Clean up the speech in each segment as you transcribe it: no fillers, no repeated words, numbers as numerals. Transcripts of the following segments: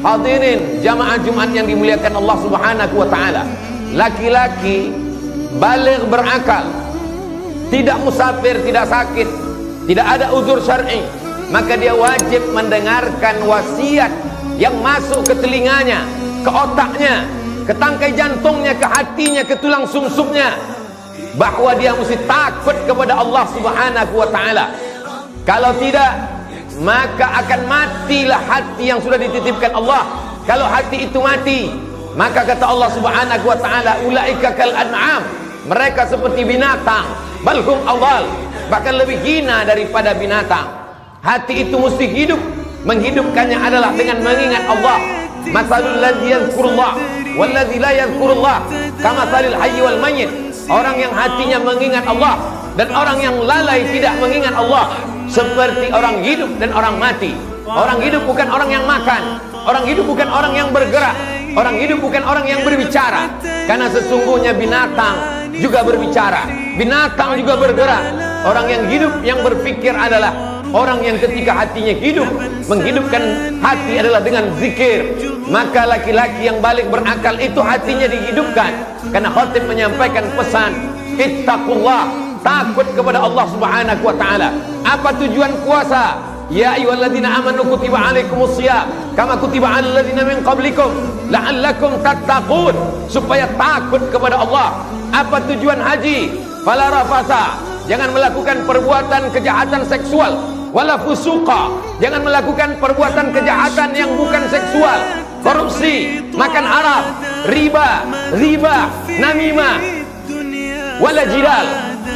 Hadirin jamaah Jumat yang dimuliakan Allah Subhanahu wa taala, laki-laki baligh berakal, tidak musafir, tidak sakit, tidak ada uzur syar'i, maka dia wajib mendengarkan wasiat yang masuk ke telinganya, ke otaknya, ke tangkai jantungnya, ke hatinya, ke tulang sumsumnya, bahwa dia mesti takut kepada Allah Subhanahu wa taala. Kalau tidak, maka akan matilah hati yang sudah dititipkan Allah. Kalau hati itu mati, maka kata Allah Subhanahu wa taala, ulaika kal an'am, mereka seperti binatang, balhum awal, bahkan lebih hina daripada binatang. Hati itu mesti hidup. Menghidupkannya adalah dengan mengingat Allah. Masalul ladzi yadhkurullah wal ladzi la yadhkurullah kamatsalil hayy wal mayyit. Orang yang hatinya mengingat Allah dan orang yang lalai tidak mengingat Allah seperti orang hidup dan orang mati. Orang hidup bukan orang yang makan, orang hidup bukan orang yang bergerak, orang hidup bukan orang yang berbicara. Karena sesungguhnya binatang juga berbicara, binatang juga bergerak. Orang yang hidup, yang berpikir adalah orang yang ketika hatinya hidup. Menghidupkan hati adalah dengan zikir. Maka laki-laki yang balik berakal itu hatinya dihidupkan. Karena khatib menyampaikan pesan, ittaqullah, takut kepada Allah Subhanahu wa taala. Apa tujuan puasa? Ya ayyuhalladzina amanu kutiba alaikumusiyam kama kutiba alal ladzina min qablikum la'allakum tattaqun, supaya takut kepada Allah. Apa tujuan haji? Fala rafasa, jangan melakukan perbuatan kejahatan seksual, wala fusuqa, jangan melakukan perbuatan kejahatan yang bukan seksual, korupsi, makan haram, riba, namimah, wala jidal,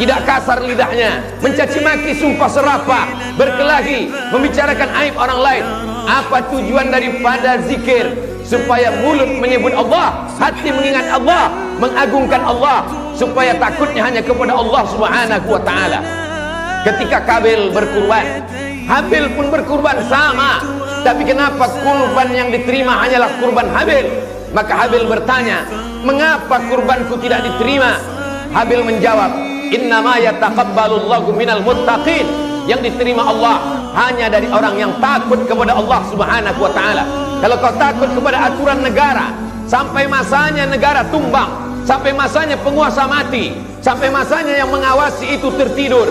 tidak kasar lidahnya, mencaci maki, sumpah serapah, berkelahi, membicarakan aib orang lain. Apa tujuan daripada zikir? Supaya mulut menyebut Allah, hati mengingat Allah, mengagungkan Allah, supaya takutnya hanya kepada Allah Subhanahu wa taala. Ketika Kabil berkurban, Habil pun berkurban sama, tapi kenapa kurban yang diterima hanyalah kurban Habil? Maka Habil bertanya, mengapa kurbanku tidak diterima? Habil menjawab, innama yataqabbalullahu minal muttaqin, yang diterima Allah hanya dari orang yang takut kepada Allah Subhanahu wa taala. Kalau kau takut kepada aturan negara, sampai masanya negara tumbang, sampai masanya penguasa mati, sampai masanya yang mengawasi itu tertidur,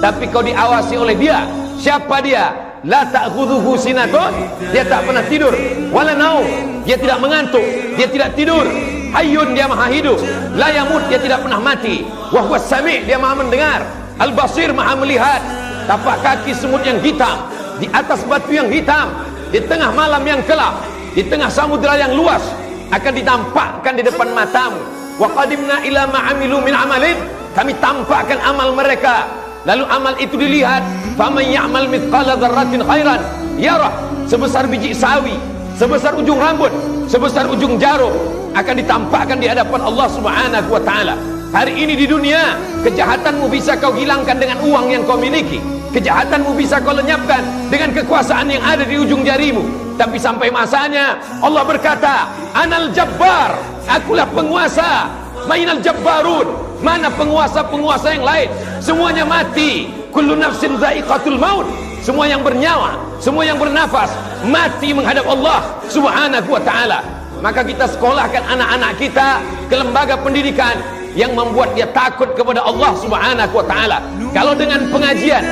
tapi kau diawasi oleh dia. Siapa dia? La ta'khudhuhu sinatun, dia tak pernah tidur, wala naum, dia tidak mengantuk, dia tidak tidur. Hayyun, dia maha hidup, la yamut, dia tidak pernah mati, wa huwas sami', dia maha mendengar, al basir, maha melihat. Tapak kaki semut yang hitam, di atas batu yang hitam, di tengah malam yang gelap, di tengah samudera yang luas, akan ditampakkan di depan matamu. Wa qadimna ila ma amilu min amalin, kami tampakkan amal mereka, lalu amal itu dilihat. Faman ya'mal mithqala dzarratin khairan yarah, sebesar biji sawi, sebesar ujung rambut, sebesar ujung jarum, akan ditampakkan di hadapan Allah Subhanahu wa taala. Hari ini di dunia, kejahatanmu bisa kau hilangkan dengan uang yang kau miliki, kejahatanmu bisa kau lenyapkan dengan kekuasaan yang ada di ujung jarimu. Tapi sampai masanya Allah berkata, Anal Jabbar, akulah penguasa. Mainal Jabbarun, mana penguasa-penguasa yang lain? Semuanya mati. Kullu nafsin dha'iqatul maut, semua yang bernyawa, semua yang bernafas mati menghadap Allah Subhanahu wa taala. Maka kita sekolahkan anak-anak kita ke lembaga pendidikan yang membuat dia takut kepada Allah Subhanahu wa taala. Kalau dengan pengajian,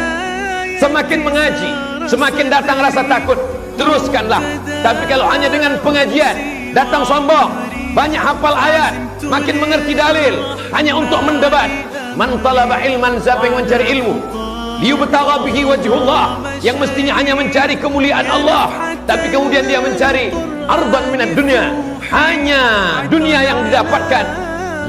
semakin mengaji, semakin datang rasa takut, teruskanlah. Tapi kalau hanya dengan pengajian, datang sombong, banyak hafal ayat, makin mengerti dalil, hanya untuk mendebat. Man talaba ilman, siapa yang mencari ilmu, liyubtagha bihi wajhullah, yang mestinya hanya mencari kemuliaan Allah, tapi kemudian dia mencari ardan minad dunya, hanya dunia yang didapatkan,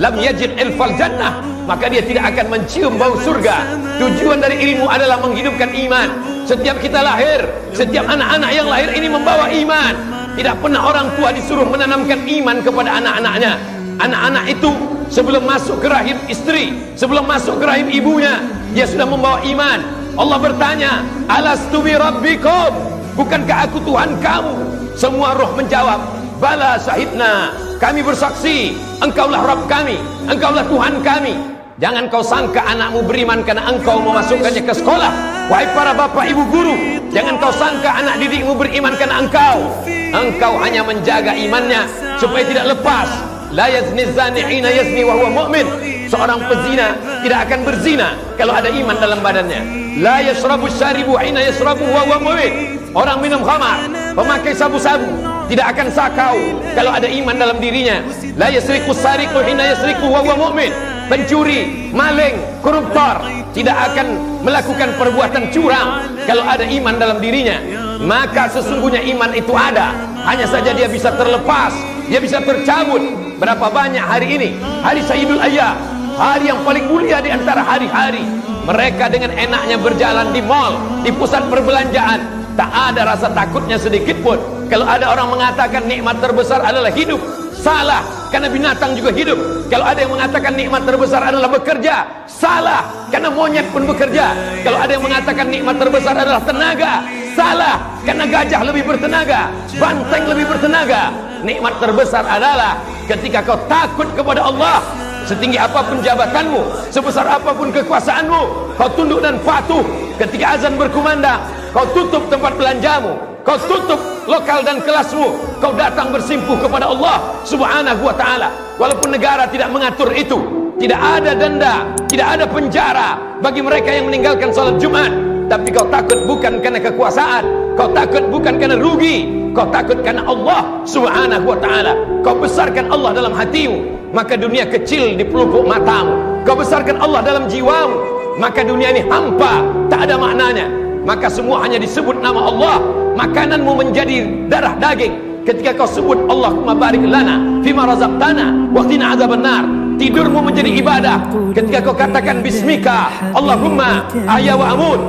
lam yajid ilfal jannah, maka dia tidak akan mencium bau surga. Tujuan dari ilmu adalah menghidupkan iman. Setiap kita lahir, setiap anak-anak yang lahir ini membawa iman. Tidak pernah orang tua disuruh menanamkan iman kepada anak-anaknya. Anak-anak itu sebelum masuk ke rahim istri, sebelum masuk ke rahim ibunya, dia sudah membawa iman. Allah bertanya, alastu bi rabbikum, bukankah aku Tuhan kamu? Semua roh menjawab, bala syahidna, kami bersaksi, engkaulah Rabb kami, engkaulah Tuhan kami. Jangan kau sangka anakmu beriman karena engkau memasukkannya ke sekolah. Wahai para bapak ibu guru, jangan kau sangka anak didikmu beriman karena engkau hanya menjaga imannya supaya tidak lepas. La yazni zani hina yazni wa huwa mu'min. Seorang pezina tidak akan berzina kalau ada iman dalam badannya. La yashrabu syaribu hina yashrabu wa huwa mu'min. Orang minum khamar, pemakai sabu-sabu, tidak akan sakau kalau ada iman dalam dirinya. La yasriqu sariqu hina yasriqu wa huwa mu'min. Pencuri, maling, koruptor tidak akan melakukan perbuatan curang kalau ada iman dalam dirinya. Maka sesungguhnya iman itu ada, hanya saja dia bisa terlepas, dia bisa tercabut. Berapa banyak hari ini, hari Sayyidul Ayyam, hari yang paling mulia di antara hari-hari, mereka dengan enaknya berjalan di mall, di pusat perbelanjaan, tak ada rasa takutnya sedikit pun. Kalau ada orang mengatakan nikmat terbesar adalah hidup, salah, karena binatang juga hidup. Kalau ada yang mengatakan nikmat terbesar adalah bekerja, salah, karena monyet pun bekerja. Kalau ada yang mengatakan nikmat terbesar adalah tenaga, salah, karena gajah lebih bertenaga, banteng lebih bertenaga. Nikmat terbesar adalah ketika kau takut kepada Allah. Setinggi apapun jabatanmu, sebesar apapun kekuasaanmu, kau tunduk dan patuh. Ketika azan berkumandang, kau tutup tempat belanjamu, kau tutup lokal dan kelasmu, kau datang bersimpuh kepada Allah Subhanahu wa ta'ala. Walaupun negara tidak mengatur itu, tidak ada denda, tidak ada penjara bagi mereka yang meninggalkan salat Jumat, tapi kau takut bukan karena kekuasaan, kau takut bukan karena rugi, kau takut karena Allah Subhanahu wa ta'ala. Kau besarkan Allah dalam hatimu, maka dunia kecil di pelupuk matamu. Kau besarkan Allah dalam jiwamu, maka dunia ini hampa, tak ada maknanya. Maka semua hanya disebut nama Allah. Makananmu menjadi darah daging ketika kau sebut Allahumma barik lana fima razaqtana wa qina adzabannar. Tidurmu menjadi ibadah ketika kau katakan bismika Allahumma ahya wa amut.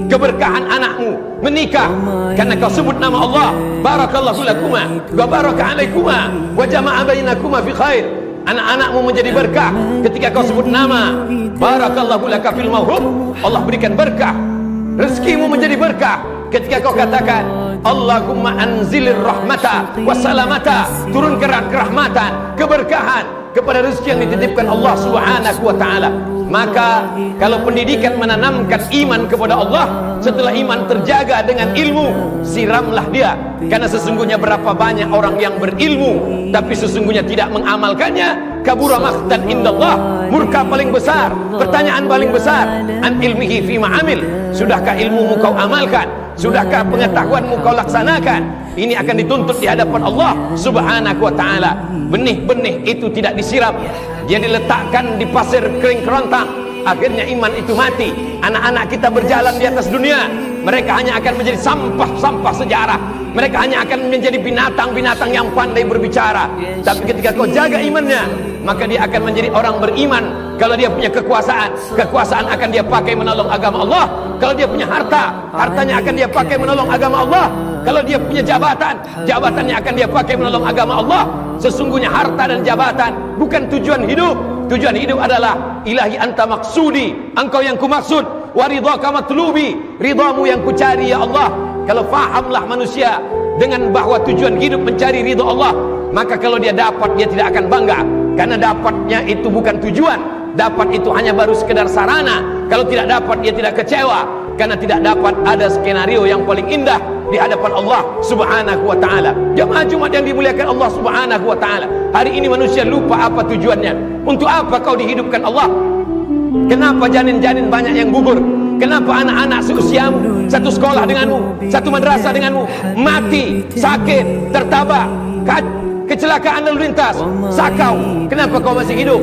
Keberkahan anakmu menikah karena kau sebut nama Allah. Barakallahu lakuma wa baraka alaikuma wa jama'a bainakuma fi khair. Anak-anakmu menjadi berkah ketika kau sebut nama. Barakallahu laka fil mawhub. Allah berikan berkah. Rezekimu menjadi berkah ketika kau katakan Allahumma anzilir rahmata wassalamata. Turunkan kerahmatan, keberkahan kepada rezeki yang dititipkan Allah Subhanahu wa ta'ala. Maka kalau pendidikan menanamkan iman kepada Allah, setelah iman terjaga dengan ilmu, siramlah dia. Karena sesungguhnya berapa banyak orang yang berilmu tapi sesungguhnya tidak mengamalkannya. Kabura maqtan indallah, murka paling besar. Pertanyaan paling besar, an ilmihi fima amil. Sudahkah ilmumu kau amalkan? Sudahkah pengetahuanmu kau laksanakan? Ini akan dituntut di hadapan Allah Subhanahu wa ta'ala. Benih-benih itu tidak disiram, dia diletakkan di pasir kering kerontang. Akhirnya iman itu mati. Anak-anak kita berjalan di atas dunia, mereka hanya akan menjadi sampah-sampah sejarah. Mereka hanya akan menjadi binatang-binatang yang pandai berbicara. Tapi ketika kau jaga imannya, maka dia akan menjadi orang beriman. Kalau dia punya kekuasaan, kekuasaan akan dia pakai menolong agama Allah. Kalau dia punya harta, hartanya akan dia pakai menolong agama Allah. Kalau dia punya jabatan, jabatannya akan dia pakai menolong agama Allah. Sesungguhnya harta dan jabatan bukan tujuan hidup. Tujuan hidup adalah ilahi anta maksudi, engkau yang kumaksud, wa ridhaka matlubi, ridhamu yang kucari ya Allah. Kalau fahamlah manusia dengan bahwa tujuan hidup mencari ridha Allah, maka kalau dia dapat, dia tidak akan bangga, karena dapatnya itu bukan tujuan. Dapat itu hanya baru sekedar sarana. Kalau tidak dapat, dia tidak kecewa, karena tidak dapat ada skenario yang paling indah di hadapan Allah Subhanahu wa ta'ala. Jemaah Jumat yang dimuliakan Allah Subhanahu wa ta'ala, hari ini manusia lupa apa tujuannya. Untuk apa kau dihidupkan Allah? Kenapa janin-janin banyak yang gugur? Kenapa anak-anak seusiamu, satu sekolah denganmu, satu madrasah denganmu, mati, sakit, tertabak, kecelakaan lalu lintas, sakau? Kenapa kau masih hidup?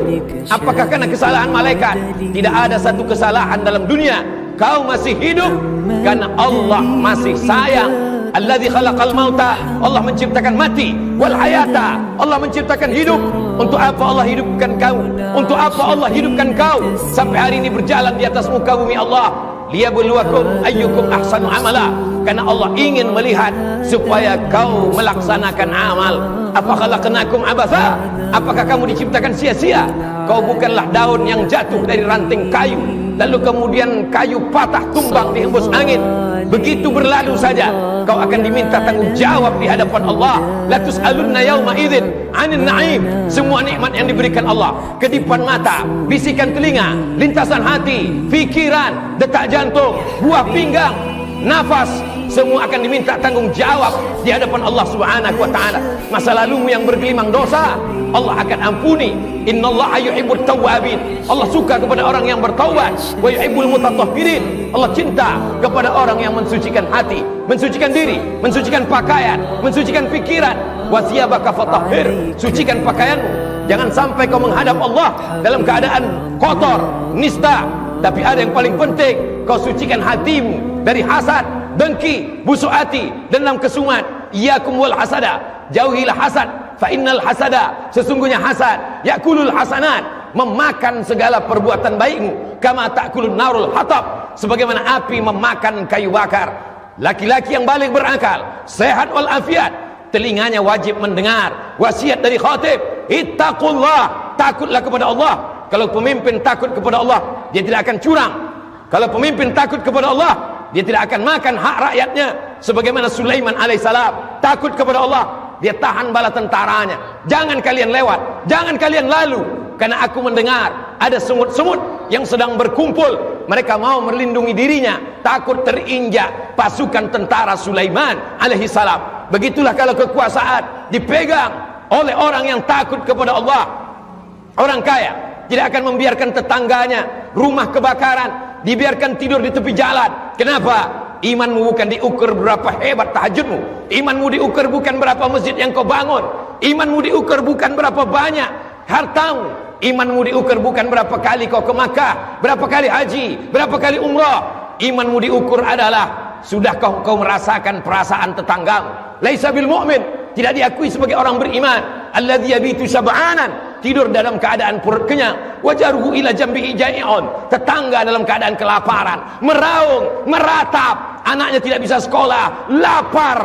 Apakah karena kesalahan malaikat? Tidak ada satu kesalahan dalam dunia. Kau masih hidup karena Allah masih sayang. Alladzi khalaqal mauta, Allah menciptakan mati, wal hayata, Allah menciptakan hidup. Untuk apa Allah hidupkan kau? Untuk apa Allah hidupkan kau sampai hari ini berjalan di atas muka bumi Allah? Liyabluwakum ayyukum ahsanu amala. Karena Allah ingin melihat supaya kau melaksanakan amal. Apa khalaqnakum abatha? Apakah kamu diciptakan sia-sia? Kau bukanlah daun yang jatuh dari ranting kayu, lalu kemudian kayu patah tumbang dihembus angin. begitu berlalu saja kau akan diminta tanggung jawab di hadapan Allah. La tus'alunna yauma idzin 'anil na'im. Semua nikmat yang diberikan Allah, kedipan mata, bisikan telinga, lintasan hati, fikiran, detak jantung, buah pinggang, nafas, semua akan diminta tanggung jawab di hadapan Allah Subhanahu wa taala. Masa lalumu yang bergelimang dosa, Allah akan ampuni. Innallaha yuhibbut tawwabin. Allah suka kepada orang yang bertaubat. Wa yuhibbul mutatahhirin. Allah cinta kepada orang yang mensucikan hati, mensucikan diri, mensucikan pakaian, mensucikan pikiran. Wa thiyabaka fatahhir. Sucikan pakaianmu. Jangan sampai kau menghadap Allah dalam keadaan kotor, nista. Tapi ada yang paling penting, kau sucikan hatimu dari hasad, dengki, busuk hati, dendam kesumat. Iyyakum wal hasada. Jauhilah hasad. Fa innal hasada, sesungguhnya hasad, yakulul hasanat, memakan segala perbuatan baikmu. Kama ta'kulun narul hatab, sebagaimana api memakan kayu bakar. Laki-laki yang balik berakal, sehat wal afiat, telinganya wajib mendengar wasiat dari khatib. Ittaqullah, takutlah kepada Allah. Kalau pemimpin takut kepada Allah, dia tidak akan curang. Kalau pemimpin takut kepada Allah, dia tidak akan makan hak rakyatnya. Sebagaimana Sulaiman alaihissalam takut kepada Allah, dia tahan bala tentaranya. Jangan kalian lewat, jangan kalian lalu, karena aku mendengar ada semut-semut yang sedang berkumpul. Mereka mau melindungi dirinya, takut terinjak pasukan tentara Sulaiman alaihissalam. Begitulah kalau kekuasaan dipegang oleh orang yang takut kepada Allah. Orang kaya tidak akan membiarkan tetangganya rumah kebakaran, dibiarkan tidur di tepi jalan. Kenapa? Imanmu bukan diukur berapa hebat tahajudmu. Imanmu diukur bukan berapa masjid yang kau bangun. Imanmu diukur bukan berapa banyak hartamu. Imanmu diukur bukan berapa kali kau ke Makkah, berapa kali haji, berapa kali umrah. Imanmu diukur adalah sudahkah kau merasakan perasaan tetanggamu. Laisa bil mu'min, tidak diakui sebagai orang beriman. Alladzi yabitu syab'anan, tidur dalam keadaan perut kenyang. Wajaruhu ila jambihi jai'un, tetangga dalam keadaan kelaparan, meraung, meratap. Anaknya tidak bisa sekolah, lapar,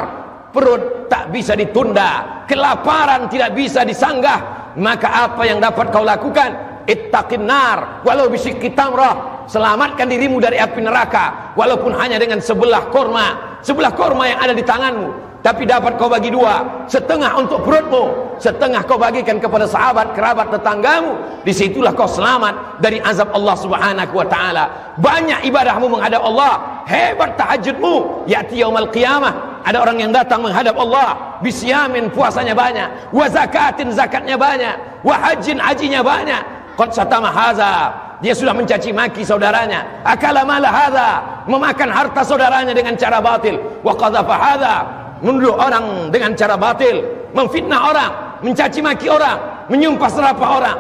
perut tak bisa ditunda, kelaparan tidak bisa disanggah. Maka apa yang dapat kau lakukan? Ittaqin nar walau bisyikki tamrah. Selamatkan dirimu dari api neraka walaupun hanya dengan sebelah korma yang ada di tanganmu. Tapi dapat kau bagi dua, setengah untuk perutmu, setengah kau bagikan kepada sahabat, kerabat, tetanggamu. Disitulah kau selamat dari azab Allah Subhanahu wa ta'ala. Banyak ibadahmu menghadap Allah, hebat tahajudmu. Ya'ti yaumal qiyamah, ada orang yang datang menghadap Allah bisyamin, puasanya banyak, wa zakatin, zakatnya banyak, wa hajjin, hajinya banyak. Qad satama hadza, dia sudah mencaci maki saudaranya. Akala mala hadza, memakan harta saudaranya dengan cara batil. Wa qadhafa hadza, menuduh orang dengan cara batil, memfitnah orang, mencaci maki orang, menyumpah serapah orang.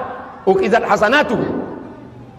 Uqizat hasanatu,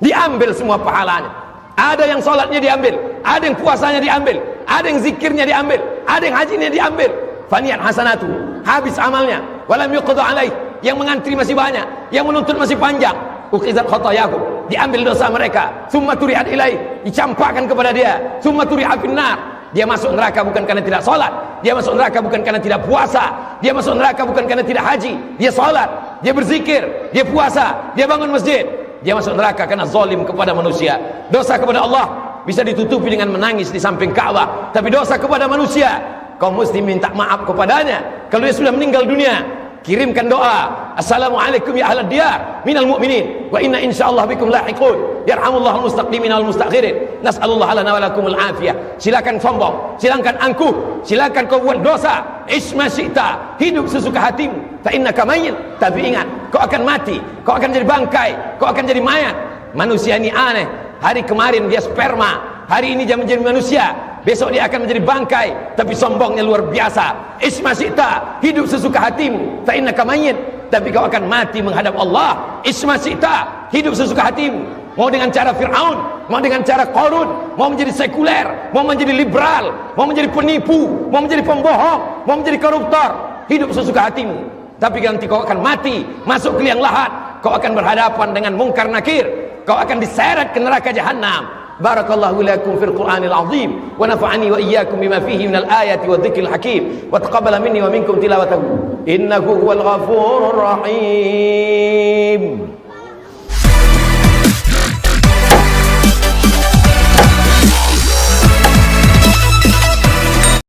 diambil semua pahalanya. Ada yang sholatnya diambil, ada yang puasanya diambil, ada yang zikirnya diambil, ada yang hajinya diambil. Faniyat hasanatu, habis amalnya. Walam yuqda alaih, yang mengantri masih banyak, yang menuntut masih panjang. Uqizat khatayakum, diambil dosa mereka. Tsumma turihat ilaih, dicampakkan kepada dia. Tsumma turihat finnar, dia masuk neraka bukan karena tidak sholat, dia masuk neraka bukan karena tidak puasa, dia masuk neraka bukan karena tidak haji. Dia sholat, dia berzikir, dia puasa, dia bangun masjid. Dia masuk neraka karena zalim kepada manusia. Dosa kepada Allah bisa ditutupi dengan menangis di samping Ka'bah, tapi dosa kepada manusia, kau mesti minta maaf kepadanya. Kalau dia sudah meninggal dunia, kirimkan doa, assalamualaikum ya ahlad diyar minal mu'minin wa inna insyaallah bikum lahiqun yarhamullahu al-mustaqdimin wal mustakhirin nas'alullah lana wa lakumul afiyah. Silakan sombong, silakan angkuh, silakan kau buat dosa, isma syi'ta, hidup sesuka hatimu, fa innaka mayyit. Tapi ingat, kau akan mati, kau akan jadi bangkai, kau akan jadi mayat. Manusia ini aneh, hari kemarin dia sperma, hari ini dia menjadi manusia, besok dia akan menjadi bangkai. Tapi sombongnya luar biasa. Isma syi'ta, hidup sesuka hatimu, fa innaka mayyit. Tapi kau akan mati menghadap Allah. Isma syi'ta, hidup sesuka hatimu. Mau dengan cara Fir'aun, mau dengan cara Qarun, mau menjadi sekuler, mau menjadi liberal, mau menjadi penipu, mau menjadi pembohong, mau menjadi koruptor, hidup sesuka hatimu. Tapi nanti kau akan mati, masuk ke liang lahat, kau akan berhadapan dengan mungkar nakir, kau akan diseret ke neraka jahanam. Barakallahu lakum fil Qur'anil azim wa nafa'ani wa iyyakum bima fihi minal ayati wa dzikril hakim wa taqabbala minni wa minkum tilawatahu innahu huwal ghafurur rahim.